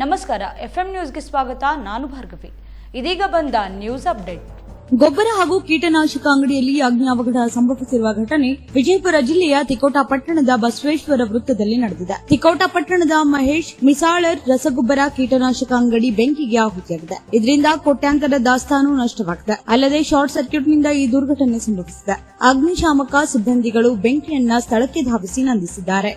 ನಮಸ್ಕಾರ, ಎಫ್ಎಂ ನ್ಯೂಸ್ಗೆ ಸ್ವಾಗತ. ನಾನು ಭಾರ್ಗವಿ. ಇದೀಗ ಬಂದ ನ್ಯೂಸ್ ಅಪ್ಡೇಟ್. ಗೊಬ್ಬರ ಹಾಗೂ ಕೀಟನಾಶಕ ಅಂಗಡಿಯಲ್ಲಿ ಅಗ್ನಿ ಅವಘಡ ಸಂಭವಿಸಿರುವ ಘಟನೆ ವಿಜಯಪುರ ಜಿಲ್ಲೆಯ ತಿಕೋಟಾ ಪಟ್ಟಣದ ಬಸವೇಶ್ವರ ವೃತ್ತದಲ್ಲಿ ನಡೆದಿದೆ. ತಿಕೋಟಾ ಪಟ್ಟಣದ ಮಹೇಶ್ ಮಿಸಾಳರ್ ರಸಗೊಬ್ಬರ ಕೀಟನಾಶಕ ಅಂಗಡಿ ಬೆಂಕಿಗೆ ಆಹುತಿಯಾಗಿದೆ. ಇದರಿಂದ ಕೋಟ್ಯಾಂತರ ದಾಸ್ತಾನು ನಷ್ಟವಾಗಿದೆ. ಅಲ್ಲದೆ ಶಾರ್ಟ್ ಸರ್ಕ್ಯೂಟ್ನಿಂದ ಈ ದುರ್ಘಟನೆ ಸಂಭವಿಸಿದೆ. ಅಗ್ನಿಶಾಮಕ ಸಿಬ್ಬಂದಿಗಳು ಬೆಂಕಿಯನ್ನ ಸ್ಥಳಕ್ಕೆ ಧಾವಿಸಿ ನಂದಿಸಿದ್ದಾರೆ.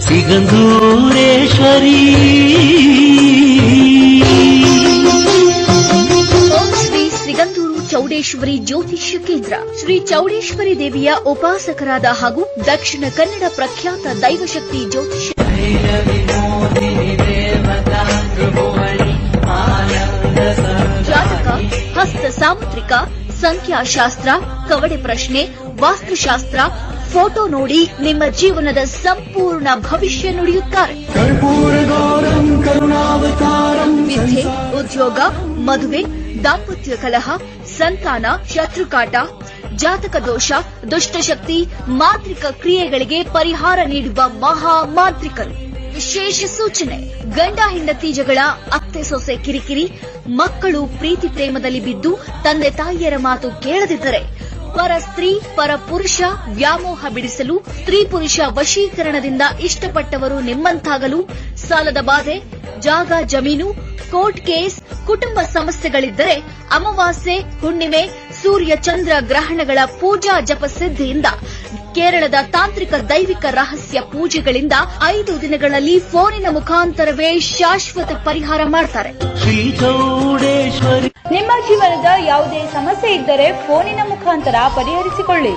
ಸಿಗಂಧೂರೇಶ್ವರಿ ಓಂ ಶ್ರೀ ಸಿಗಂಧೂರು ಚೌಡೇಶ್ವರಿ ಜ್ಯೋತಿಷ್ಯ ಕೇಂದ್ರ. ಶ್ರೀ ಚೌಡೇಶ್ವರಿ ದೇವಿಯ ಉಪಾಸಕರಾದ ಹಾಗೂ ದಕ್ಷಿಣ ಕನ್ನಡ ಪ್ರಖ್ಯಾತ ದೈವಶಕ್ತಿ ಜ್ಯೋತಿಷ್ಯ ಜಾತಕ, ಹಸ್ತ ಸಾಮುದ್ರಿಕ, ಸಂಖ್ಯಾಶಾಸ್ತ್ರ, ಕವಡೆ ಪ್ರಶ್ನೆ, ವಾಸ್ತುಶಾಸ್ತ್ರ, ಫೋಟೋ ನೋಡಿ ನಿಮ್ಮ ಜೀವನದ ಸಂಪೂರ್ಣ ಭವಿಷ್ಯ ನುಡಿಯುತ್ತಾರೆ. ವಿದ್ಯೆ, ಉದ್ಯೋಗ, ಮದುವೆ, ದಾಂಪತ್ಯ ಕಲಹ, ಸಂತಾನ, ಶತ್ರುಕಾಟ, ಜಾತಕ ದೋಷ, ದುಷ್ಟಶಕ್ತಿ, ಮಾಂತ್ರಿಕ ಕ್ರಿಯೆಗಳಿಗೆ ಪರಿಹಾರ ನೀಡುವ ಮಹಾ ಮಾಂತ್ರಿಕರು. ವಿಶೇಷ ಸೂಚನೆ: ಗಂಡ ಹೆಂಡತಿ ಜಗಳ, ಅತ್ತೆ ಸೊಸೆ ಕಿರಿಕಿರಿ, ಮಕ್ಕಳು ಪ್ರೀತಿ ಪ್ರೇಮದಲ್ಲಿ ಬಿದ್ದು ತಂದೆ ತಾಯಿಯರ ಮಾತು ಕೇಳದಿದ್ದರೆ, ಪರ ಸ್ತ್ರೀ ಪರ ಪುರುಷ ವ್ಯಾಮೋಹ ಬಿಡಿಸಲು, ಸ್ತ್ರೀ ಪುರುಷ ವಶೀಕರಣದಿಂದ ಇಷ್ಟಪಟ್ಟವರು ನಿಮ್ಮಂತಾಗಲು, ಸಾಲದ ಬಾಧೆ, ಜಾಗ ಜಮೀನು, ಕೋರ್ಟ್ ಕೇಸ್, ಕುಟುಂಬ ಸಮಸ್ಯೆಗಳಿದ್ದರೆ, ಅಮಾವಾಸ್ಯೆ, ಹುಣ್ಣಿಮೆ, ಸೂರ್ಯ ಚಂದ್ರ ಗ್ರಹಣಗಳ ಪೂಜಾ ಜಪ ಸಿದ್ಧಿಯಿಂದ, ಕೇರಳದ ತಾಂತ್ರಿಕ ದೈವಿಕ ರಹಸ್ಯ ಪೂಜೆಗಳಿಂದ 5 ದಿನಗಳಲ್ಲಿ ಫೋನಿನ ಮುಖಾಂತರವೇ ಶಾಶ್ವತ ಪರಿಹಾರ ಮಾಡ್ತಾರೆ. ನಿಮ್ಮ ಜೀವನದ ಯಾವುದೇ ಸಮಸ್ಯೆ ಇದ್ದರೆ ಫೋನಿನ ಮುಖಾಂತರ ಪರಿಹರಿಸಿಕೊಳ್ಳಿ.